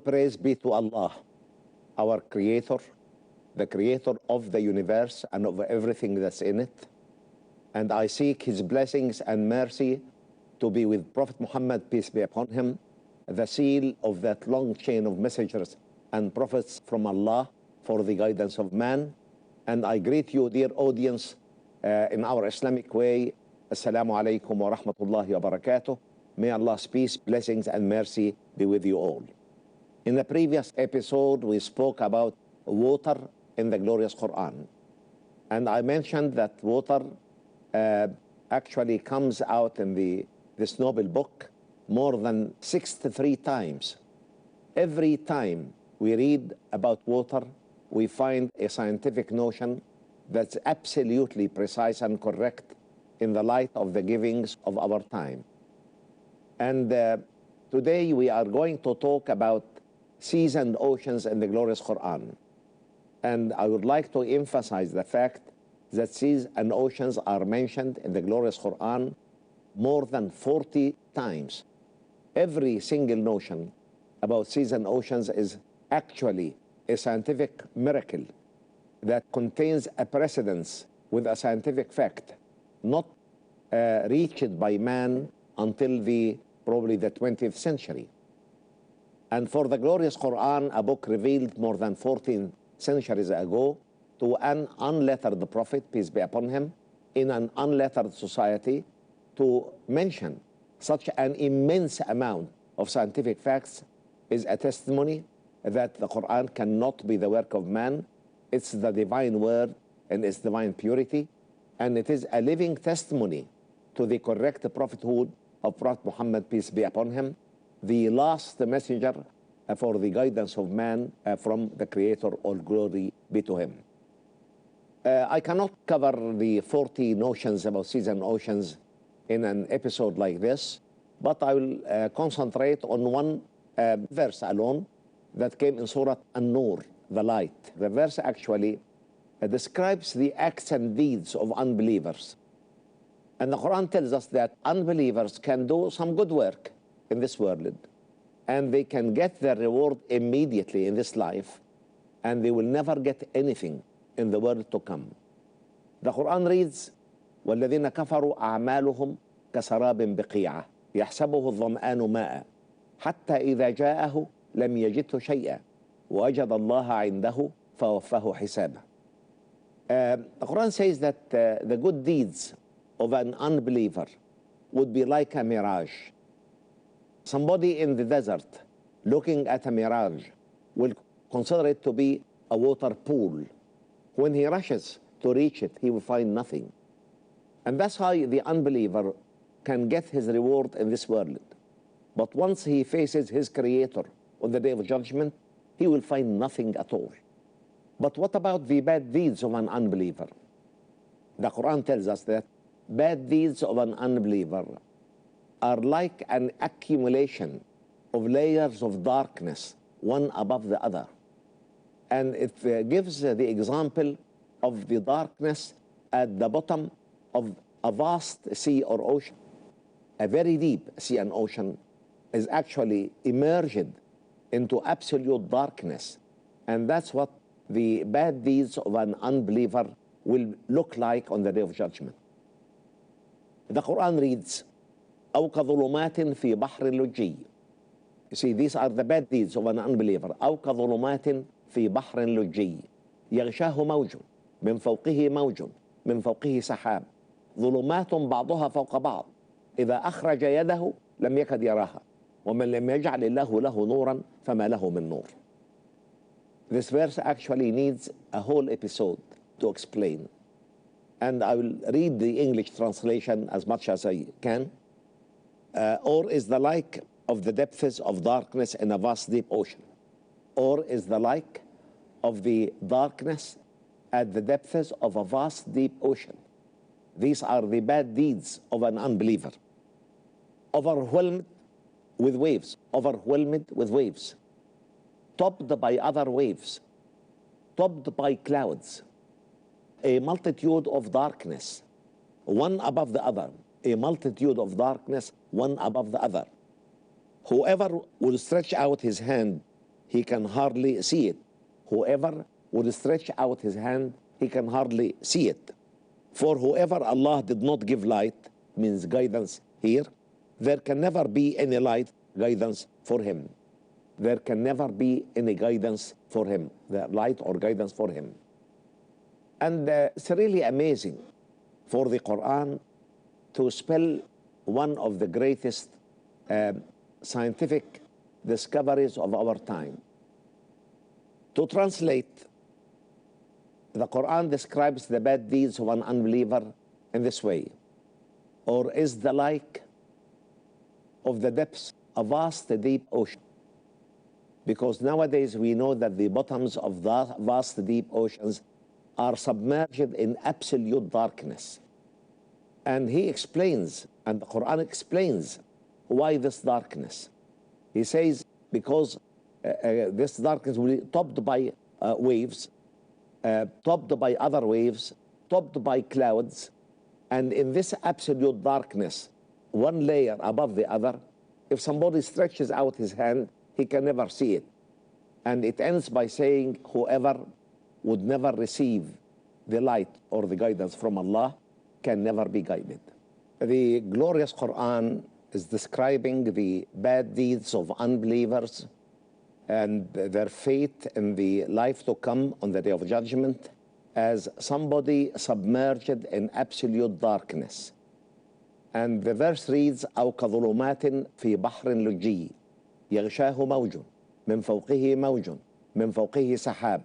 praise be to Allah, our Creator, the Creator of the universe and of everything that's in it. And I seek His blessings and mercy to be with Prophet Muhammad, peace be upon him, the seal of that long chain of messengers and prophets from Allah for the guidance of man. And I greet you, dear audience, in our Islamic way. Assalamu alaikum wa rahmatullahi wa barakatuh. May Allah's peace, blessings, and mercy be with you all. In the previous episode, we spoke about water in the glorious Qur'an. And I mentioned that water actually comes out in this noble book more than 63 times. Every time we read about water, we find a scientific notion that's absolutely precise and correct in the light of the givings of our time. And today we are going to talk about seas and oceans in the glorious Qur'an. And I would like to emphasize the fact that seas and oceans are mentioned in the glorious Qur'an more than 40 times. Every single notion about seas and oceans is actually a scientific miracle that contains a precedence with a scientific fact, not reached by man until probably the 20th century. And for the glorious Qur'an, a book revealed more than 14 centuries ago to an unlettered prophet, peace be upon him, in an unlettered society, to mention such an immense amount of scientific facts is a testimony that the Qur'an cannot be the work of man. It's the divine word and its divine purity, and it is a living testimony to the correct prophethood of Prophet Muhammad, peace be upon him, the last messenger for the guidance of man from the Creator, all glory be to him. I cannot cover the 40 notions about seas and oceans in an episode like this, but I will concentrate on one verse alone that came in Surah An-Nur, the light. The verse actually describes the acts and deeds of unbelievers. And the Quran tells us that unbelievers can do some good work in this world, and they can get their reward immediately in this life, and they will never get anything in the world to come. The Quran reads, وَالَّذِينَ كَفَرُوا أَعْمَالُهُمْ كَسَرَابٍ بِقِيعَةٍ يَحْسَبُهُ الظَّمْآنُ مَاءً حَتَّى إِذَا جَاءَهُ لَمْ يَجِدْهُ شَيْئًا وَوَجَدَ اللَّهَ عِنْدَهُ فَوَفَّهُ حِسَابًا. The Quran says that the good deeds of an unbeliever would be like a mirage. Somebody in the desert looking at a mirage will consider it to be a water pool. When he rushes to reach it, he will find nothing. And that's how the unbeliever can get his reward in this world. But once he faces his Creator on the Day of Judgment, he will find nothing at all. But what about the bad deeds of an unbeliever? The Quran tells us that bad deeds of an unbeliever are like an accumulation of layers of darkness, one above the other. And it gives the example of the darkness at the bottom of a vast sea or ocean. A very deep sea and ocean is actually immersed into absolute darkness. And that's what the bad deeds of an unbeliever will look like on the Day of Judgment. The Quran reads, أَوْ كَظُلُمَاتٍ فِي بَحْرٍ لُجِّيٍّ. You see, these are the bad deeds of an unbeliever. أَوْ كَظُلُمَاتٍ فِي بَحْرٍ لُجِّيٍّ يَغْشَاهُ مَوْجٌ من فوقه موج من فوقه سحاب ظلمات بعضها فوق بعض إذا أخرج يده لم يكد يراها ومن لم يجعل الله له نورا فما له من نور. This verse actually needs a whole episode to explain, and I will read the English translation as much as I can. Or is the like of the depths of darkness in a vast deep ocean, or is the like of the darkness at the depths of a vast deep ocean. These are the bad deeds of an unbeliever. Overwhelmed with waves, overwhelmed with waves, topped by other waves, topped by clouds, a multitude of darkness, one above the other, a multitude of darkness, one above the other. Whoever will stretch out his hand he can hardly see it. Whoever would stretch out his hand, he can hardly see it. For whoever Allah did not give light, means guidance here, there can never be any light, guidance for him. There can never be any guidance for him, the light or guidance for him. And it's really amazing for the Quran to spell one of the greatest scientific discoveries of our time. To translate, the Quran describes the bad deeds of an unbeliever in this way: or is the like of the depths, a vast, deep ocean. Because nowadays we know that the bottoms of the vast, deep oceans are submerged in absolute darkness. And he explains, and the Quran explains, why this darkness. He says, because this darkness will be topped by waves, topped by other waves, topped by clouds, and in this absolute darkness, one layer above the other, if somebody stretches out his hand, he can never see it. And it ends by saying, whoever would never receive the light or the guidance from Allah can never be guided. The glorious Quran is describing the bad deeds of unbelievers and their fate in the life to come on the Day of Judgment as somebody submerged in absolute darkness. And the verse reads, أو كظلمات في بحر لجي يغشاه موج من فوقه موج من فوقه سحاب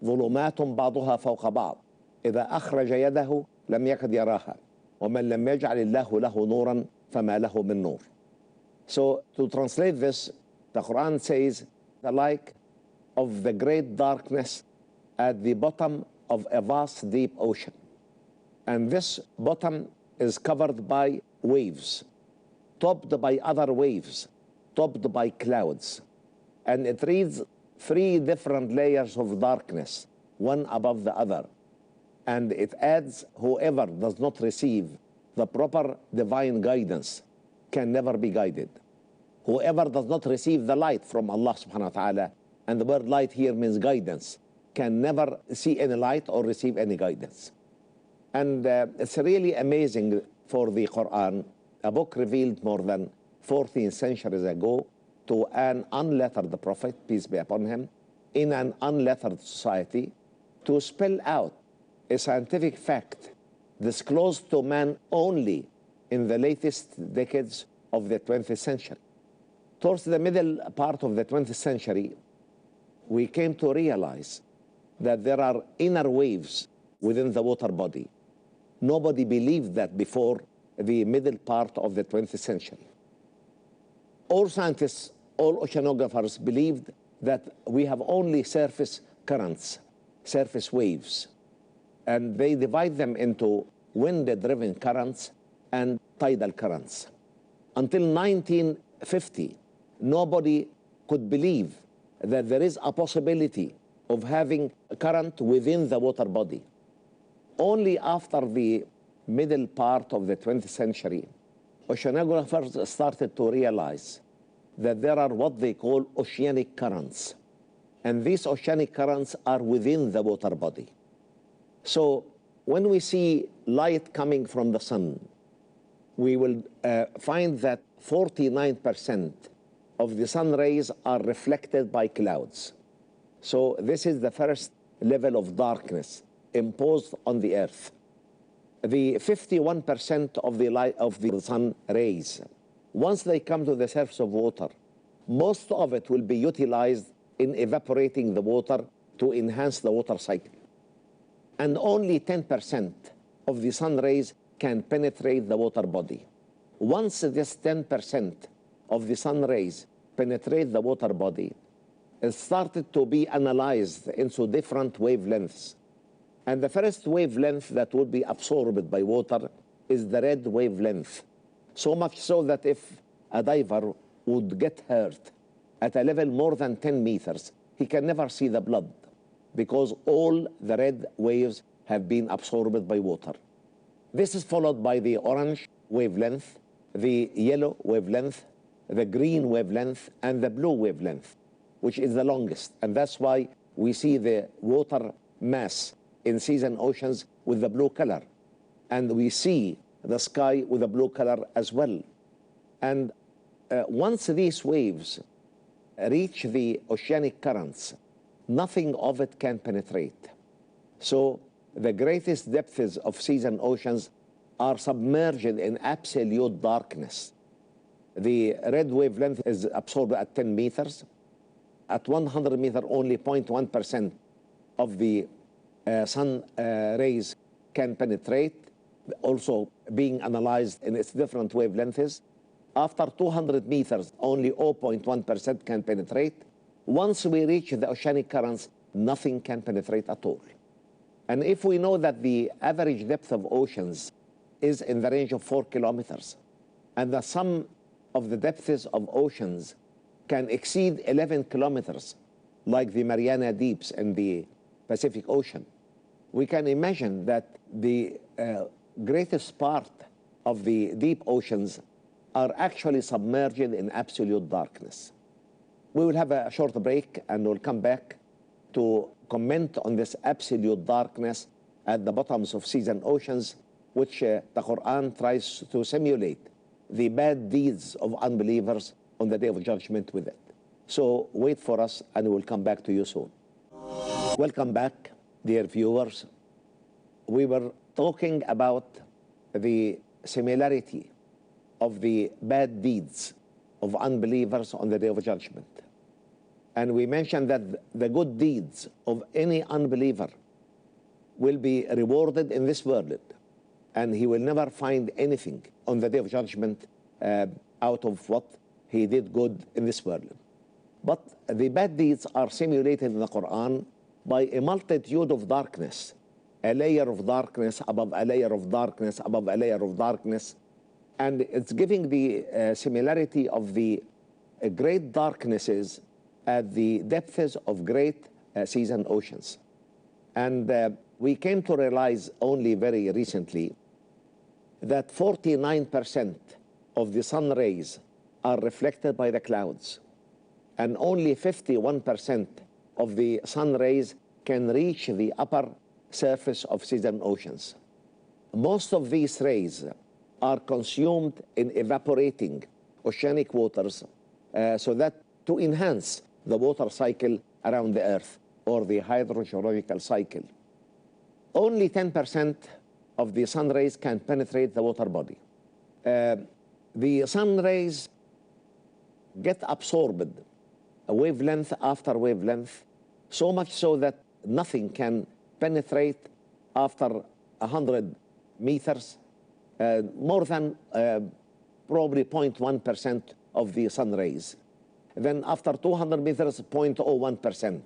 ظلمات بعضها فوق بعض إذا أخرج يده لم يكد يراها ومن لم يجعل الله له نورا فما له من نور. So to translate this, the Quran says, the like of the great darkness at the bottom of a vast deep ocean. And this bottom is covered by waves, topped by other waves, topped by clouds. And it reads 3 different layers of darkness, one above the other. And it adds, whoever does not receive the proper divine guidance can never be guided. Whoever does not receive the light from Allah subhanahu wa ta'ala, and the word light here means guidance, can never see any light or receive any guidance. And it's really amazing for the Quran, a book revealed more than 14 centuries ago to an unlettered prophet, peace be upon him, in an unlettered society, to spell out a scientific fact disclosed to man only in the latest decades of the 20th century. Towards the middle part of the 20th century, we came to realize that there are inner waves within the water body. Nobody believed that before the middle part of the 20th century. All scientists, all oceanographers believed that we have only surface currents, surface waves, and they divide them into wind-driven currents and tidal currents. Until 1950, nobody could believe that there is a possibility of having a current within the water body. Only after the middle part of the 20th century, oceanographers started to realize that there are what they call oceanic currents. And these oceanic currents are within the water body. So when we see light coming from the sun, we will find that 49% of the sun rays are reflected by clouds. So this is the first level of darkness imposed on the earth. The 51% of the light of the sun rays, once they come to the surface of water, most of it will be utilized in evaporating the water to enhance the water cycle. And only 10% of the sun rays can penetrate the water body. Once this 10% of the sun rays penetrate the water body, it started to be analyzed into different wavelengths. And the first wavelength that would be absorbed by water is the red wavelength. So much so that if a diver would get hurt at a level more than 10 meters, he can never see the blood because all the red waves have been absorbed by water. This is followed by the orange wavelength, the yellow wavelength, the green wavelength, and the blue wavelength. which is the longest. And that's why we see the water mass in seas and oceans with the blue color. And we see the sky with a blue color as well. And once these waves reach the oceanic currents, nothing of it can penetrate. So the greatest depths of seas and oceans are submerged in absolute darkness. The red wavelength is absorbed at 10 meters. At 100 meters, only 0.1% of the sun rays can penetrate, also being analyzed in its different wavelengths. After 200 meters, only 0.1% can penetrate. Once we reach the oceanic currents, nothing can penetrate at all. And if we know that the average depth of oceans is in the range of 4 kilometers, and the sum of the depths of oceans can exceed 11 kilometers, like the Mariana Deeps in the Pacific Ocean, we can imagine that the greatest part of the deep oceans are actually submerged in absolute darkness. We will have a short break and we'll come back to comment on this absolute darkness at the bottoms of seas and oceans, which the Qur'an tries to simulate the bad deeds of unbelievers on the Day of Judgment with it. So wait for us and we'll come back to you soon. Welcome back, dear viewers. We were talking about the similarity of the bad deeds of unbelievers on the Day of Judgment. And we mentioned that the good deeds of any unbeliever will be rewarded in this world, and he will never find anything on the Day of Judgment out of what he did good in this world. But the bad deeds are simulated in the Qur'an by a multitude of darkness, a layer of darkness above a layer of darkness above a layer of darkness. And it's giving the similarity of the great darknesses at the depths of great seas and oceans. And we came to realize only very recently that 49% of the sun rays are reflected by the clouds, and only 51% of the sun rays can reach the upper surface of seas and oceans. Most of these rays are consumed in evaporating oceanic waters, so that to enhance the water cycle around the Earth, or the hydrogeological cycle. Only 10% of the sun rays can penetrate the water body. The sun rays get absorbed, wavelength after wavelength, so much so that nothing can penetrate after 100 meters, more than probably 0.1% of the sun rays. Then after 200 meters, 0.01%.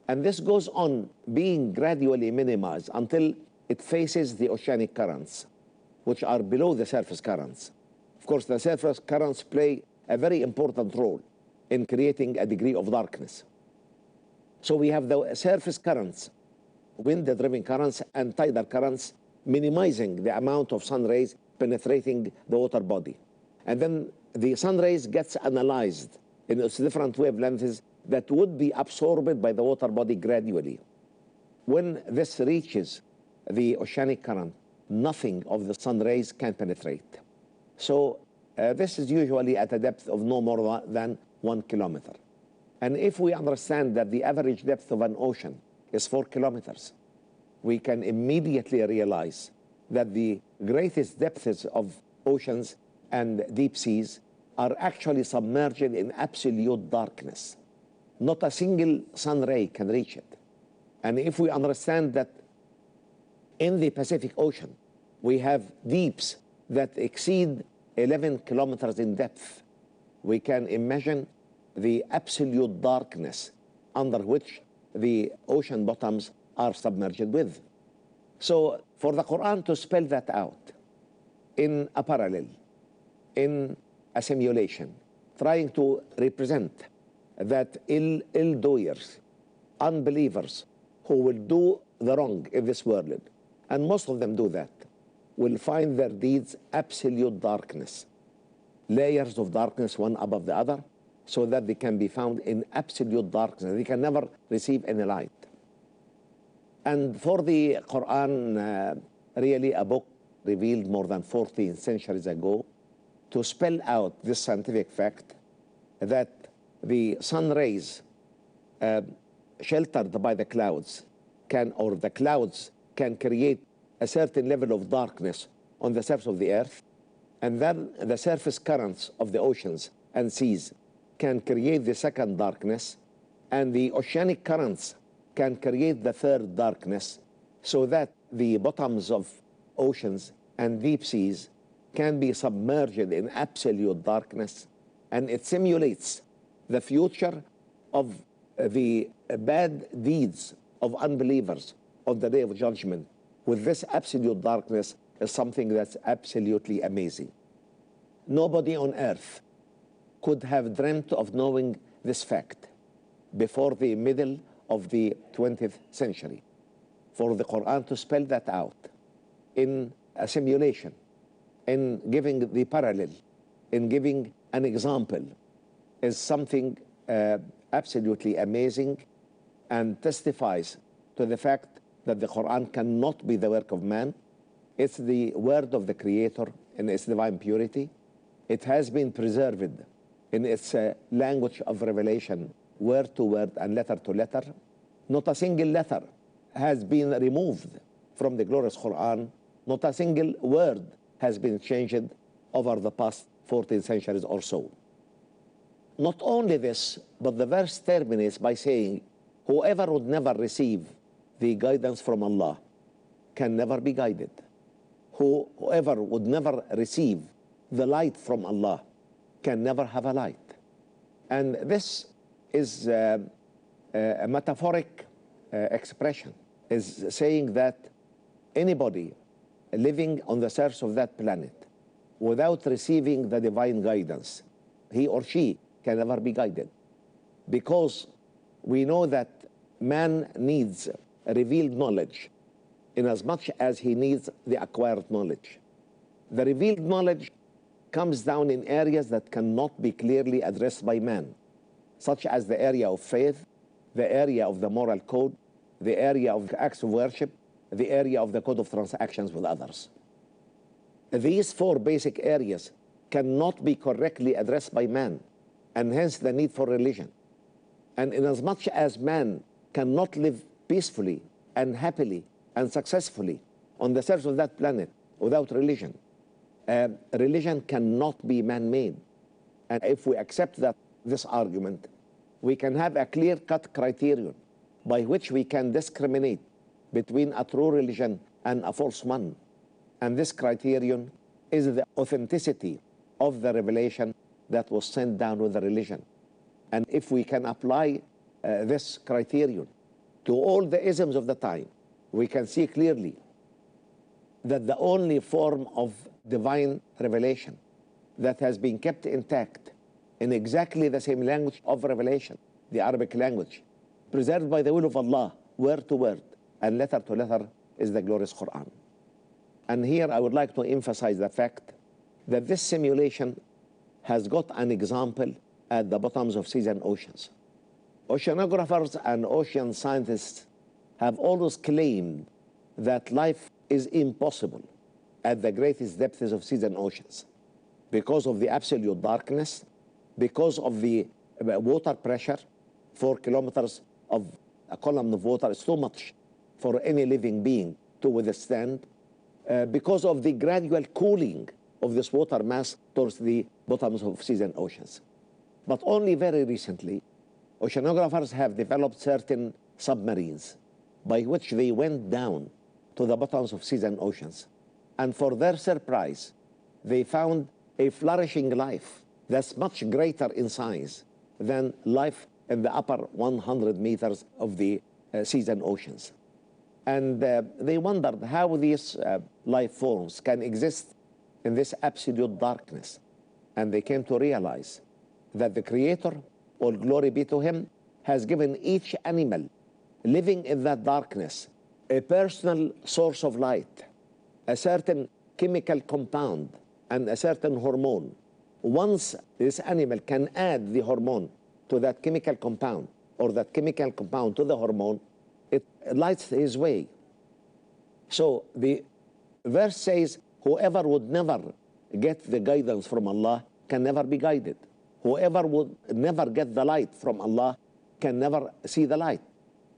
And this goes on being gradually minimized until it faces the oceanic currents, which are below the surface currents. Of course, the surface currents play a very important role in creating a degree of darkness. So we have the surface currents, wind-driven currents and tidal currents, minimizing the amount of sun rays penetrating the water body. And then the sun rays gets analyzed in its different wavelengths that would be absorbed by the water body gradually. When this reaches the oceanic current, nothing of the sun rays can penetrate. So this is usually at a depth of no more than 1 kilometer. And if we understand that the average depth of an ocean is 4 kilometers, we can immediately realize that the greatest depths of oceans and deep seas are actually submerged in absolute darkness. Not a single sun ray can reach it. And if we understand that in the Pacific Ocean, we have deeps that exceed 11 kilometers in depth, we can imagine the absolute darkness under which the ocean bottoms are submerged with. So for the Quran to spell that out in a parallel, in a simulation, trying to represent that ill-doers, unbelievers who will do the wrong in this world, and most of them do that, will find their deeds absolute darkness, layers of darkness one above the other, so that they can be found in absolute darkness. They can never receive any light. And for the Quran, really a book revealed more than 14 centuries ago, to spell out this scientific fact that the sun rays sheltered by the clouds or the clouds can create a certain level of darkness on the surface of the earth, and then the surface currents of the oceans and seas can create the second darkness, and the oceanic currents can create the third darkness, so that the bottoms of oceans and deep seas can be submerged in absolute darkness. And it simulates the future of the bad deeds of unbelievers on the day of judgment. With this absolute darkness is something that's absolutely amazing. Nobody on earth could have dreamt of knowing this fact before the middle of the 20th century. For the Quran to spell that out in a simulation, in giving the parallel, in giving an example, is something absolutely amazing, and testifies to the fact that the Quran cannot be the work of man. It's the word of the Creator in its divine purity. It has been preserved in its language of revelation, word to word and letter to letter. Not a single letter has been removed from the glorious Quran. Not a single word has been changed over the past 14 centuries or so. Not only this, but the verse terminates by saying, whoever would never receive the guidance from Allah can never be guided. Whoever would never receive the light from Allah can never have a light. And this is a metaphoric expression, is saying that anybody living on the surface of that planet without receiving the divine guidance, he or she can never be guided. Because we know that man needs revealed knowledge in as much as he needs the acquired knowledge. The revealed knowledge comes down in areas that cannot be clearly addressed by man, such as the area of faith, the area of the moral code, the area of acts of worship, the area of the code of transactions with others. These four basic areas cannot be correctly addressed by man, and hence the need for religion. And inasmuch as man cannot live peacefully and happily and successfully on the surface of that planet without religion, religion cannot be man-made. And if we accept this argument, we can have a clear-cut criterion by which we can discriminate between a true religion and a false one. And this criterion is the authenticity of the revelation that was sent down with the religion. And if we can apply this criterion to all the isms of the time, we can see clearly that the only form of divine revelation that has been kept intact in exactly the same language of revelation, the Arabic language, preserved by the will of Allah, word to word and letter to letter, is the glorious Quran. And here I would like to emphasize the fact that this simulation has got an example at the bottoms of seas and oceans. Oceanographers and ocean scientists have always claimed that life is impossible at the greatest depths of seas and oceans because of the absolute darkness, because of the water pressure. 4 kilometers of a column of water is too much for any living being to withstand, because of the gradual cooling of this water mass towards the bottoms of seas and oceans. But only very recently, oceanographers have developed certain submarines by which they went down to the bottoms of seas and oceans. And for their surprise, they found a flourishing life that's much greater in size than life in the upper 100 meters of the seas and oceans. And they wondered how these life forms can exist in this absolute darkness. And they came to realize that the Creator, all glory be to Him, has given each animal living in that darkness a personal source of light, a certain chemical compound and a certain hormone, once this animal can add the hormone to that chemical compound, or that chemical compound to the hormone, it lights his way. So the verse says, whoever would never get the guidance from Allah can never be guided. Whoever would never get the light from Allah can never see the light.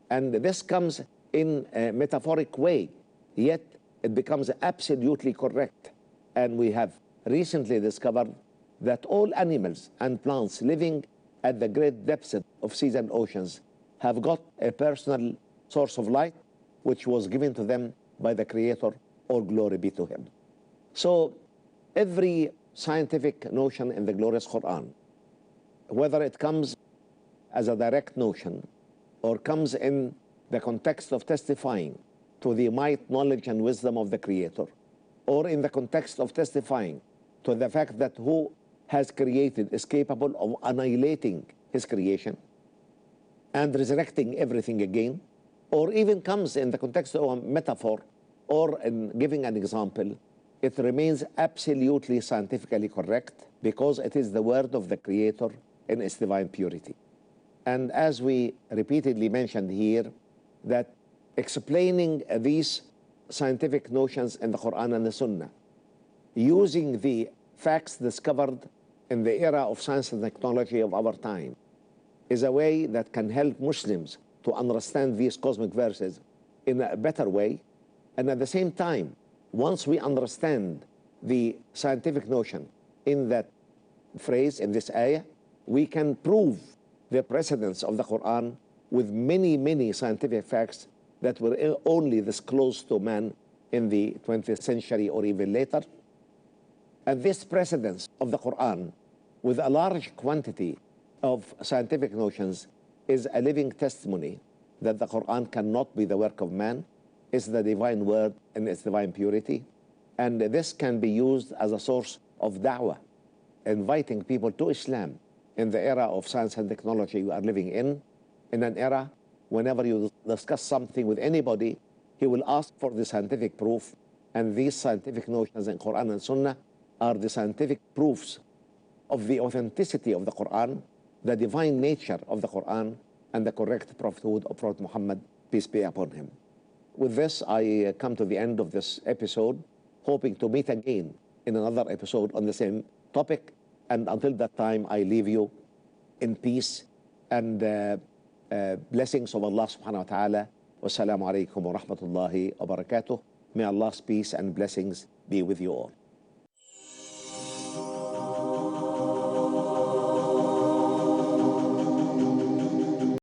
And this comes in a metaphoric way, yet it becomes absolutely correct. And we have recently discovered that all animals and plants living at the great depths of seas and oceans have got a personal source of light which was given to them by the Creator, all glory be to Him. So every scientific notion in the glorious Qur'an, whether it comes as a direct notion or comes in the context of testifying to the might, knowledge, and wisdom of the Creator, or in the context of testifying to the fact that who has created is capable of annihilating his creation and resurrecting everything again, or even comes in the context of a metaphor or in giving an example, it remains absolutely scientifically correct because it is the word of the Creator in its divine purity. And as we repeatedly mentioned here, that explaining these scientific notions in the Qur'an and the Sunnah, using the facts discovered in the era of science and technology of our time, is a way that can help Muslims to understand these cosmic verses in a better way. And at the same time, once we understand the scientific notion in that phrase, in this ayah, we can prove the precedence of the Qur'an with many, many scientific facts that were only disclosed to man in the 20th century or even later. And this precedence of the Qur'an with a large quantity of scientific notions is a living testimony that the Qur'an cannot be the work of man. It's the divine word in its divine purity. And this can be used as a source of da'wah, inviting people to Islam in the era of science and technology we are living in an era whenever you discuss something with anybody, he will ask for the scientific proof. And these scientific notions in Qur'an and Sunnah are the scientific proofs of the authenticity of the Qur'an, the divine nature of the Qur'an, and the correct prophethood of Prophet Muhammad, peace be upon him. With this, I come to the end of this episode, hoping to meet again in another episode on the same topic. And until that time, I leave you in peace and blessings of Allah subhanahu wa ta'ala. Wassalamu alaikum wa rahmatullahi wa barakatuh. May Allah's peace and blessings be with you all.